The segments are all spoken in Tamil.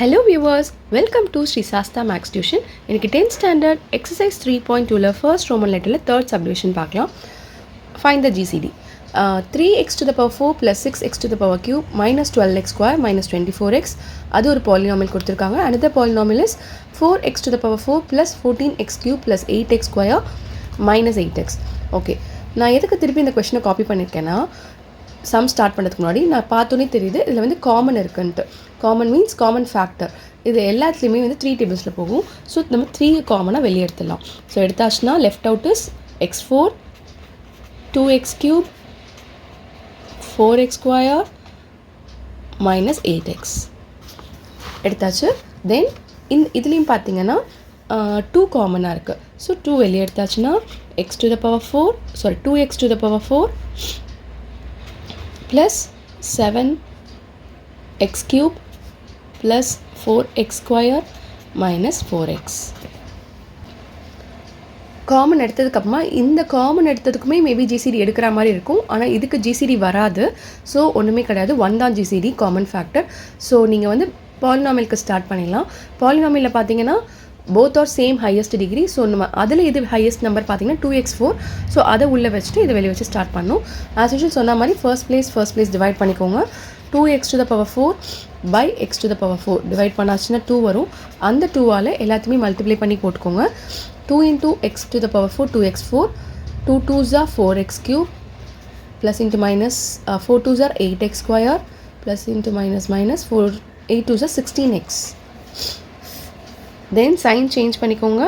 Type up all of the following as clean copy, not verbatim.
Hello viewers, welcome to Sri Sasta Max Tuition. இன்னைக்கு 10th standard exercise 3.2ல first Roman letterல third subdivision பார்க்கலாம். Find the GCD. 3x to the power 4 plus 6x to the power cube minus 12x square minus 24x. அது ஒரு polynomial கொடுத்திருக்காங்க. Another polynomial is 4x to the power 4 plus 14x cube plus 8x square minus 8x. Okay. நான் எதுக்கு திருப்பி இந்த கொஸ்டினை காப்பி பண்ணியிருக்கேன்னா சம் ஸ்டார்ட் பண்ணுறதுக்கு முன்னாடி நான் பார்த்தோன்னே தெரியுது இதில் வந்து காமன் இருக்குன்ட்டு. Common means common factor. இது எல்லாத்துலேயுமே வந்து 3 டேபிள்ஸில் போகும். ஸோ நம்ம 3 காமனாக வெளியே எடுத்துடலாம். ஸோ எடுத்தாச்சுன்னா left out is x4 2x cube 4x square minus 8x எடுத்தாச்சு. தென் இதுலேயும் பார்த்தீங்கன்னா 2 காமனாக இருக்குது. ஸோ 2 வெளியே எடுத்தாச்சுன்னா x to the power 4 sorry 2x to the power 4 plus 7x cube plus 4x square minus 4x. Common எடுத்ததுக்கப்புறமா இந்த காமன் எடுத்ததுக்குமே மேபி ஜிசிடி எடுக்கிற மாதிரி இருக்கும். ஆனால் இதுக்கு ஜிசிடி வராது. ஸோ ஒன்றுமே கிடையாது, 1 தான் ஜிசிடி காமன் ஃபேக்டர். ஸோ நீங்கள் வந்து பாலினாமியலுக்கு ஸ்டார்ட் பண்ணிடலாம். பாலினாமியலில் பார்த்தீங்கன்னா both are same highest degree. So நம்ம அதில் இது ஹையஸ்ட் நம்பர் பார்த்தீங்கன்னா 2x4. ஸோ அதை உள்ளே வச்சுட்டு இதை வெளியே வச்சு ஸ்டார்ட் பண்ணணும். ஆஸ் யூஷுவல் சொன்ன மாதிரி ஃபர்ஸ்ட் பிளேஸ் டிவைட் பண்ணிக்கோங்க. 2x to the power 4 by x to the power 4 divide பண்ணாச்சுன்னா 2 வரும். அந்த 2ஆல் எல்லாத்தையுமே மல்டிப்ளை பண்ணி போட்டுக்கோங்க. 2 into x to the power 4 2x4 2 2s are 4x cube plus into minus 4 2s are 8x square plus into minus 4 8 2s are 16x. Then sign change பண்ணிக்கோங்க.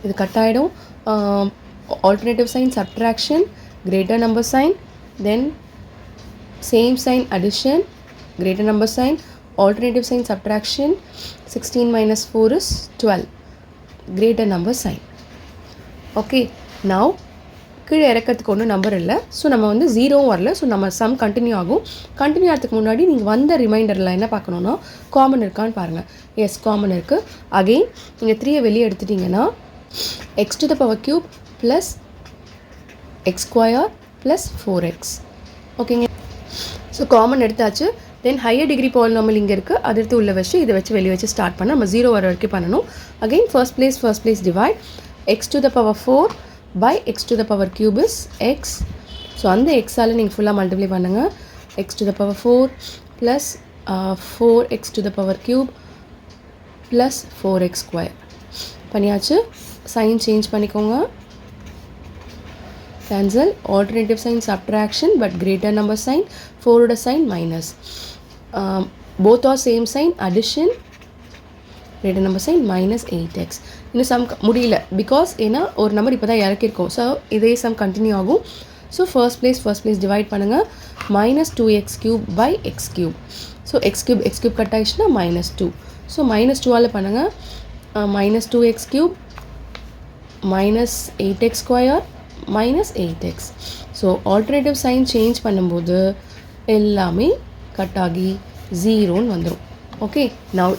இது கட் ஆகிடும். Alternative sign subtraction, greater number sign, then same sign addition, greater number sign, alternative sign subtraction. 16 minus 4 is 12, greater number sign. Okay, now கீழே இறக்கிறதுக்கு ஒன்றும் நம்பர் இல்லை. ஸோ நம்ம வந்து 0வும் வரல. ஸோ நம்ம சம் கண்டினியூ ஆகும். கண்டினியூ ஆகிறதுக்கு முன்னாடி நீங்கள் வந்த ரிமைண்டரில் என்ன பார்க்கணுன்னா காமன் இருக்கான்னு பாருங்கள். எஸ், காமன் இருக்குது. அகெயின் நீங்கள் 3 வெளியே எடுத்துட்டிங்கன்னா x to the power cube plus x square plus 4x. ஓகேங்க, ஸோ காமன் எடுத்தாச்சு. தென் ஹையர் டிகிரி பாலினாமியல் இங்கே இருக்குது. அது எடுத்து உள்ளே வச்சு இதை வச்சு வெளியே வச்சு ஸ்டார்ட் பண்ண நம்ம 0 வர வரைக்கும் பண்ணணும். Again first place divide x to the power 4 by x to the power cube is x. So அந்த எக்ஸால் நீங்கள் ஃபுல்லாக மல்டிப்ளை பண்ணுங்கள். x to the power 4 plus 4x to the power cube plus 4x square பண்ணியாச்சு. சைன் சேஞ்ச் பண்ணிக்கோங்க. Cancel. Alternative sign subtraction but greater number sign. 4ஓட sign minus. Both are same sign addition, greater number sign minus 8x. இன்னும் சம் முடியல பிகாஸ் ஏன்னா ஒரு நம்பர் இப்போ தான் இறக்கியிருக்கோம். ஸோ இதே சம் கண்டினியூ ஆகும். ஸோ ஃபர்ஸ்ட் பிளேஸ் டிவைட் பண்ணுங்கள். minus 2x cube by x cube. So x cube cut ஆகிடுச்சுன்னா -2. ஸோ -2ஆல் பண்ணுங்கள். minus 2x cube minus 8x square minus 8x. So alternative sign change பண்ணும்போது எல்லாமே கட் ஆகி 0ன்னு வந்துடும். ஓகே, நான்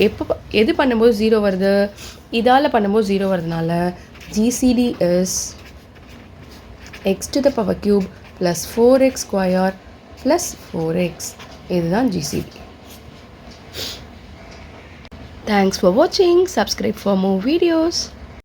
எது பண்ணும்போது 0 வருது, இதால் பண்ணும்போது 0 வருதுனால GCD is x to the power cube plus 4x square plus 4x. இதுதான் GCD. Thanks for watching. Subscribe for more videos.